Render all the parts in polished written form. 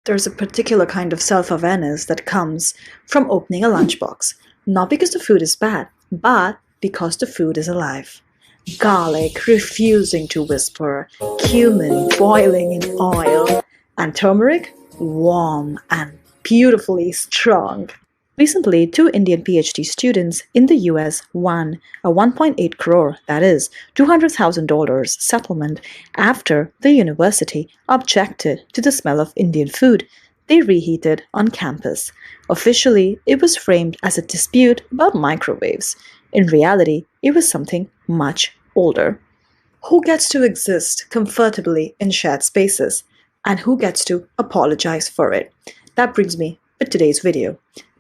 there's a particular kind of self-awareness that comes from opening a lunchbox. Not because the food is bad, but because the food is alive. Garlic refusing to whisper, cumin boiling in oil, and turmeric warm and beautifully strong. Recently, two Indian PhD students in the US won a 1.8 crore, that is, $200,000 settlement after the university objected to the smell of Indian food they reheated on campus. Officially, it was framed as a dispute about microwaves. In reality, it was something much older. Who gets to exist comfortably in shared spaces? And who gets to apologize for it? That brings me to today's video.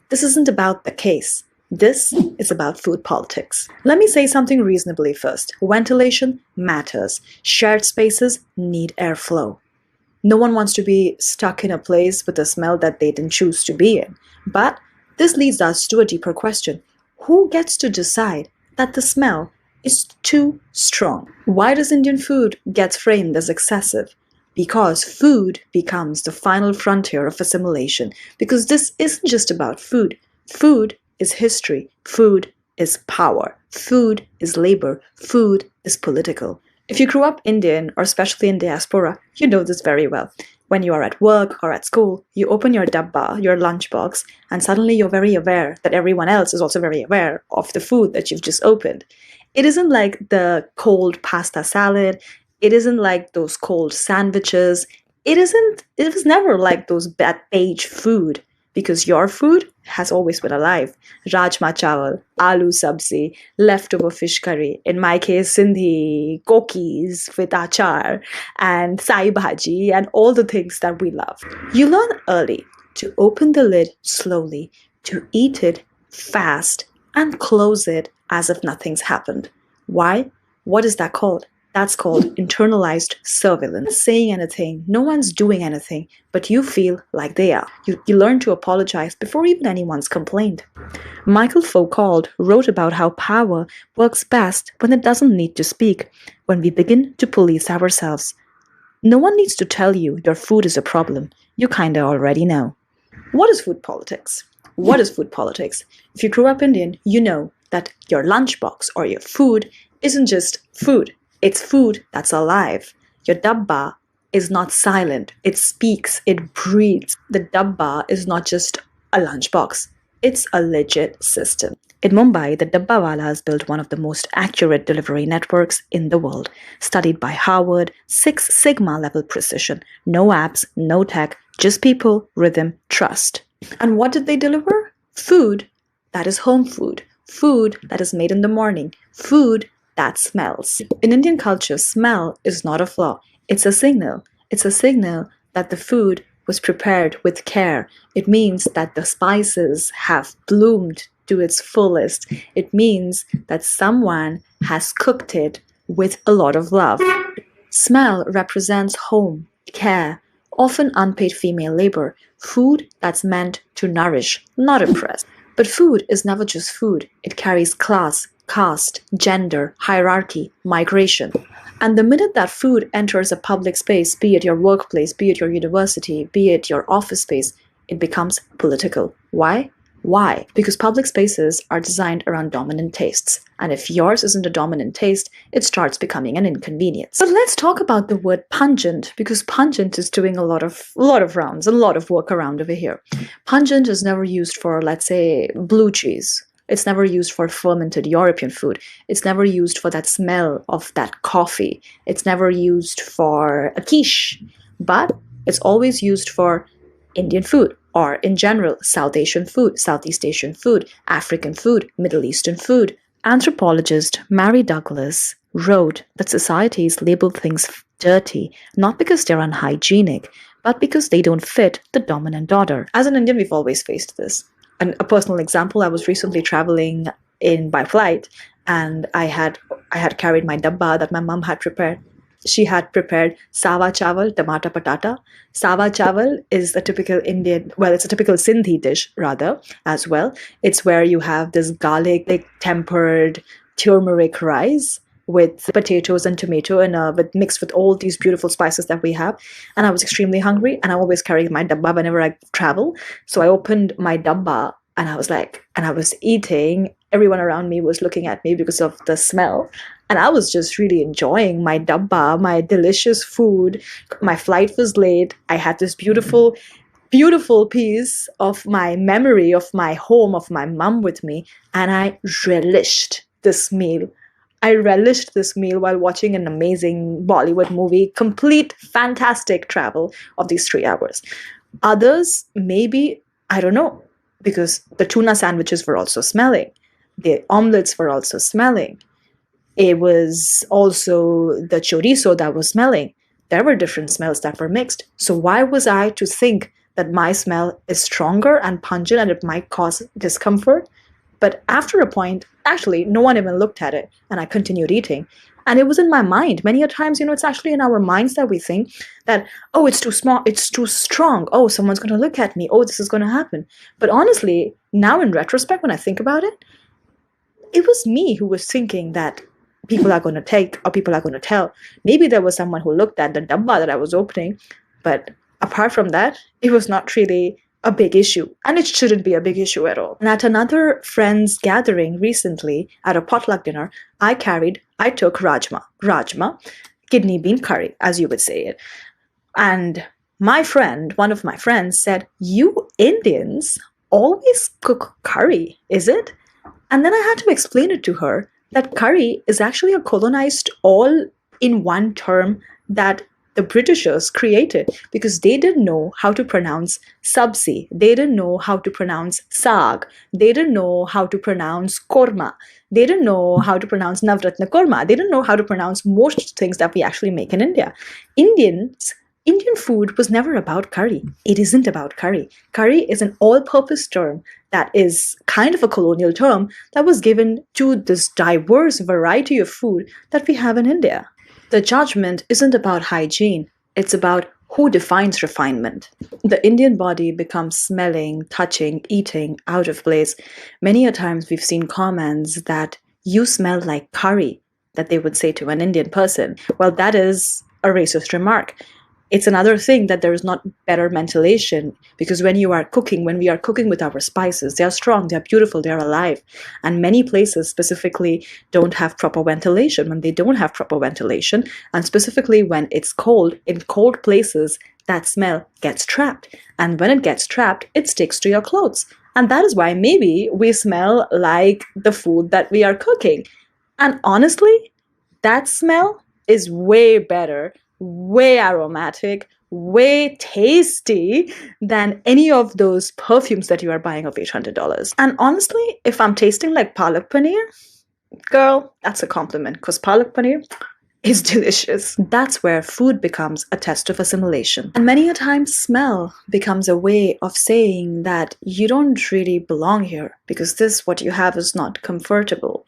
This isn't about the case. This is about food politics. Let me say something reasonably first. Ventilation matters. Shared spaces need airflow. No one wants to be stuck in a place with a smell that they didn't choose to be in. But this leads us to a deeper question. Who gets to decide that the smell is too strong? Why does Indian food get framed as excessive? Because food becomes the final frontier of assimilation. Because this isn't just about food. Food is history. Food is power. Food is labor. Food is political. If you grew up Indian, or especially in diaspora, you know this very well. When you are at work or at school, you open your dabba, your lunchbox, and suddenly you're very aware that everyone else is also very aware of the food that you've just opened. It isn't like the cold pasta salad. It isn't like those cold sandwiches. It was never like those bad beige food, because your food has always been alive. Rajma chawal, aloo sabzi, leftover fish curry, in my case Sindhi kokis with achar and sai bhaji and all the things that we love. You learn early to open the lid slowly, to eat it fast and close it as if nothing's happened. Why? What is that called? That's called internalized surveillance. Saying anything, no one's doing anything, but you feel like they are. You learn to apologize before even anyone's complained. Michael Foucault wrote about how power works best when it doesn't need to speak, when we begin to police ourselves. No one needs to tell you your food is a problem. You kinda already know. What is food politics? What is food politics? If you grew up Indian, you know that your lunchbox or your food isn't just food. It's food that's alive. Your dabba is not silent. It speaks. It breathes. The dabba is not just a lunchbox. It's a legit system. In Mumbai, the Dabbawallahs built one of the most accurate delivery networks in the world. Studied by Harvard, 6 Sigma level precision. No apps, no tech, just people, rhythm, trust. And what did they deliver? Food that is home food. Food that is made in the morning. Food that smells. In Indian culture, smell is not a flaw. It's a signal. It's a signal that the food was prepared with care. It means that the spices have bloomed to its fullest. It means that someone has cooked it with a lot of love. Smell represents home, care, often unpaid female labor, food that's meant to nourish, not impress. But food is never just food. It carries class, caste, gender, hierarchy, migration. And the minute that food enters a public space, be it your workplace, be it your university, be it your office space, it becomes political. Why? Why? Because public spaces are designed around dominant tastes. And if yours isn't a dominant taste, it starts becoming an inconvenience. But let's talk about the word pungent, because pungent is doing a lot of rounds, a lot of work around over here. Pungent is never used for, let's say, blue cheese. It's never used for fermented European food. It's never used for that smell of that coffee. It's never used for a quiche. But it's always used for Indian food, or in general, South Asian food, Southeast Asian food, African food, Middle Eastern food. Anthropologist Mary Douglas wrote that societies label things dirty, not because they're unhygienic, but because they don't fit the dominant order. As an Indian, we've always faced this. And a personal example, I was recently traveling by flight, and I had carried my dabba that my mom had prepared. She had prepared sawa chawal, tomato patata. Sawa chawal is a typical Indian, well, it's a typical Sindhi dish rather as well. It's where you have this garlic tempered turmeric rice with potatoes and tomato and mixed with all these beautiful spices that we have. And I was extremely hungry, and I always carry my dabba whenever I travel. So I opened my dabba and I was eating. Everyone around me was looking at me because of the smell. And I was just really enjoying my dabba, my delicious food. My flight was late. I had this beautiful piece of my memory of my home, of my mum with me, and I relished this meal. I relished this meal while watching an amazing Bollywood movie, complete fantastic travel of these 3 hours. Others, maybe, I don't know, because the tuna sandwiches were also smelling. The omelets were also smelling. It was also the chorizo that was smelling. There were different smells that were mixed. So why was I to think that my smell is stronger and pungent and it might cause discomfort? But after a point, actually, no one even looked at it, and I continued eating. And it was in my mind. Many a times, it's actually in our minds that we think that, oh, it's too small, it's too strong. Oh, someone's going to look at me. Oh, this is going to happen. But honestly, now in retrospect, when I think about it, it was me who was thinking that people are going to take or people are going to tell. Maybe there was someone who looked at the dabba that I was opening, but apart from that, it was not really a big issue, and it shouldn't be a big issue at all. And at another friend's gathering recently, at a potluck dinner, I took rajma, kidney bean curry, as you would say it. And one of my friends said, "You Indians always cook curry, is it?" And then I had to explain it to her that curry is actually a colonized all-in-one term that the Britishers created because they didn't know how to pronounce sabzi. They didn't know how to pronounce saag. They didn't know how to pronounce korma. They didn't know how to pronounce navratna korma. They didn't know how to pronounce most things that we actually make in India. Indian food was never about curry. It isn't about curry. Curry is an all-purpose term that is kind of a colonial term that was given to this diverse variety of food that we have in India. The judgment isn't about hygiene. It's about who defines refinement. The Indian body becomes smelling, touching, eating out of place. Many a times we've seen comments that you smell like curry, that they would say to an Indian person. Well, that is a racist remark. It's another thing that there is not better ventilation, because when we are cooking with our spices, they are strong, they are beautiful, they are alive. And many places specifically don't have proper ventilation. When they don't have proper ventilation, and specifically when it's cold, in cold places, that smell gets trapped. And when it gets trapped, it sticks to your clothes. And that is why maybe we smell like the food that we are cooking. And honestly, that smell is way better, way aromatic, way tasty than any of those perfumes that you are buying of $800. And honestly, if I'm tasting like Palak Paneer, girl, that's a compliment, because Palak Paneer is delicious. That's where food becomes a test of assimilation. And many a time, smell becomes a way of saying that you don't really belong here because what you have is not comfortable.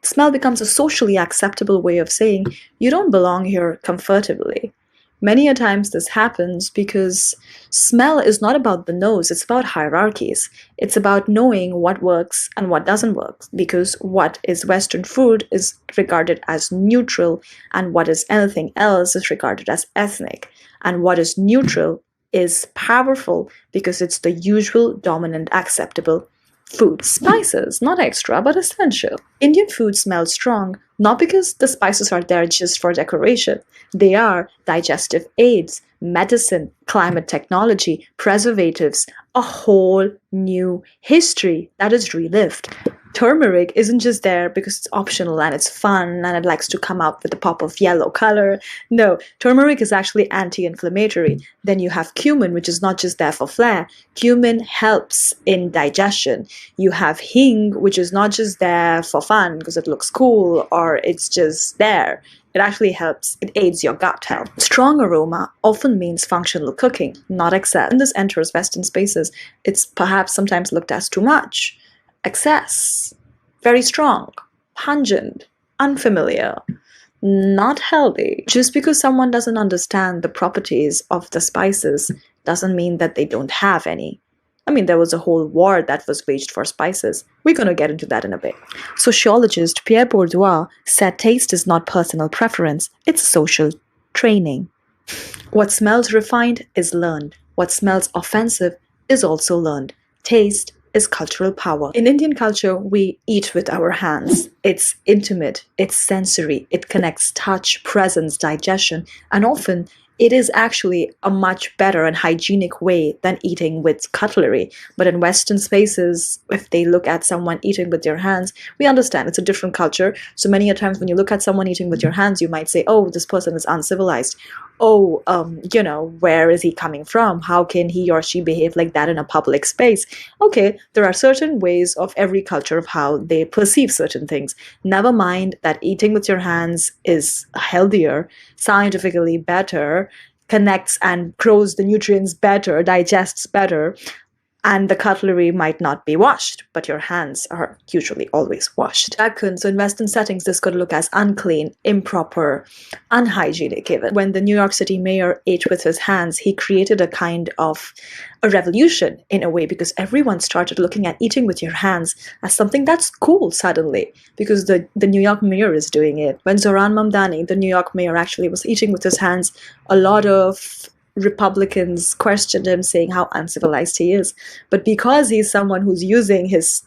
Smell becomes a socially acceptable way of saying you don't belong here comfortably. Many a times this happens because smell is not about the nose, it's about hierarchies. It's about knowing what works and what doesn't work, because what is Western food is regarded as neutral, and what is anything else is regarded as ethnic. And what is neutral is powerful because it's the usual, dominant, acceptable food. Spices, not extra, but essential. Indian food smells strong, not because the spices are there just for decoration. They are digestive aids, medicine, climate technology, preservatives, a whole new history that is relived. Turmeric isn't just there because it's optional and it's fun and it likes to come out with a pop of yellow color. No, turmeric is actually anti-inflammatory. Then you have cumin, which is not just there for flair. Cumin helps in digestion. You have hing, which is not just there for fun because it looks cool or it's just there. It actually helps. It aids your gut health. Strong aroma often means functional cooking, not excess. When this enters Western spaces, it's perhaps sometimes looked as too much. Excess, very strong, pungent, unfamiliar, not healthy. Just because someone doesn't understand the properties of the spices doesn't mean that they don't have any. I mean, there was a whole war that was waged for spices. We're going to get into that in a bit. Sociologist Pierre Bourdieu said taste is not personal preference, it's social training. What smells refined is learned. What smells offensive is also learned. Taste is cultural power. In Indian culture, we eat with our hands. It's intimate, it's sensory, it connects touch, presence, digestion, and often it is actually a much better and hygienic way than eating with cutlery. But in Western spaces, if they look at someone eating with their hands, we understand it's a different culture. So many a times when you look at someone eating with your hands, you might say, oh, this person is uncivilized. Oh, where is he coming from? How can he or she behave like that in a public space? Okay, there are certain ways of every culture of how they perceive certain things. Never mind that eating with your hands is healthier, scientifically better, connects and grows the nutrients better, digests better, and the cutlery might not be washed, but your hands are usually always washed. So in Western settings, this could look as unclean, improper, unhygienic even. When the New York City mayor ate with his hands, he created a kind of a revolution in a way, because everyone started looking at eating with your hands as something that's cool suddenly, because the New York mayor is doing it. When Zoran Mamdani, the New York mayor, actually was eating with his hands, a lot of Republicans questioned him, saying how uncivilized he is. But because he's someone who's using his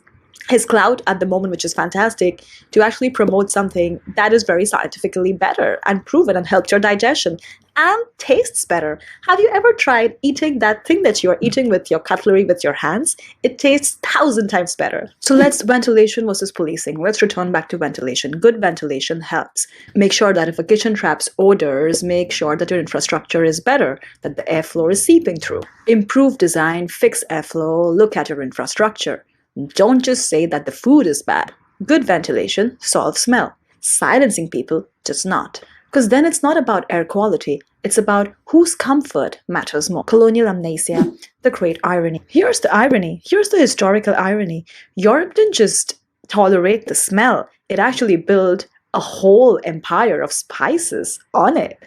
clout at the moment, which is fantastic, to actually promote something that is very scientifically better and proven and helps your digestion and tastes better. Have you ever tried eating that thing that you're eating with your cutlery with your hands? It tastes 1,000 times better. So let's ventilation versus policing. Let's return back to ventilation. Good ventilation helps. Make sure that if a kitchen traps odors, make sure that your infrastructure is better, that the airflow is seeping through. Improve design, fix airflow, look at your infrastructure. Don't just say that the food is bad. Good ventilation solves smell. Silencing people does not. Because then it's not about air quality. It's about whose comfort matters more. Colonial amnesia, the great irony. Here's the irony. Here's the historical irony. Europe didn't just tolerate the smell. It actually built a whole empire of spices on it.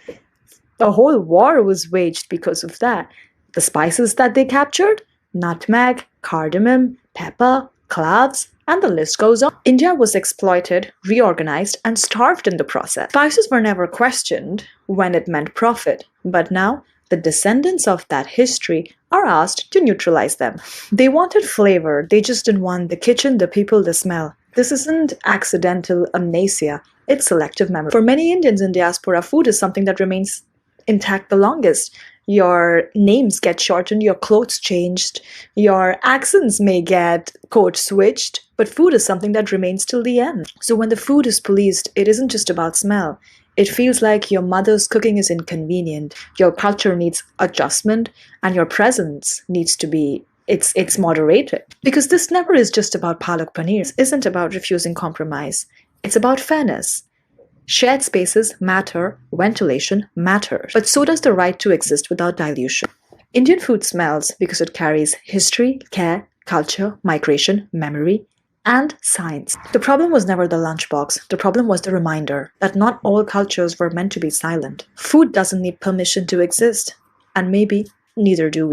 A whole war was waged because of that. The spices that they captured? Nutmeg, cardamom, pepper, cloves, and the list goes on. India was exploited, reorganized, and starved in the process. Spices were never questioned when it meant profit, but now the descendants of that history are asked to neutralize them. They wanted flavor, they just didn't want the kitchen, the people, the smell. This isn't accidental amnesia, it's selective memory. For many Indians in diaspora, food is something that remains intact the longest. Your names get shortened, your clothes changed, your accents may get code switched, but food is something that remains till the end. So when the food is policed, it isn't just about smell. It feels like your mother's cooking is inconvenient, your culture needs adjustment, and your presence needs to be it's moderated. Because this never is just about Palak Paneer. It isn't about refusing compromise. It's about fairness. Shared spaces matter, ventilation matters, but so does the right to exist without dilution. Indian food smells because it carries history, care, culture, migration, memory, and science. The problem was never the lunchbox. The problem was the reminder that not all cultures were meant to be silent. Food doesn't need permission to exist, and maybe neither do we.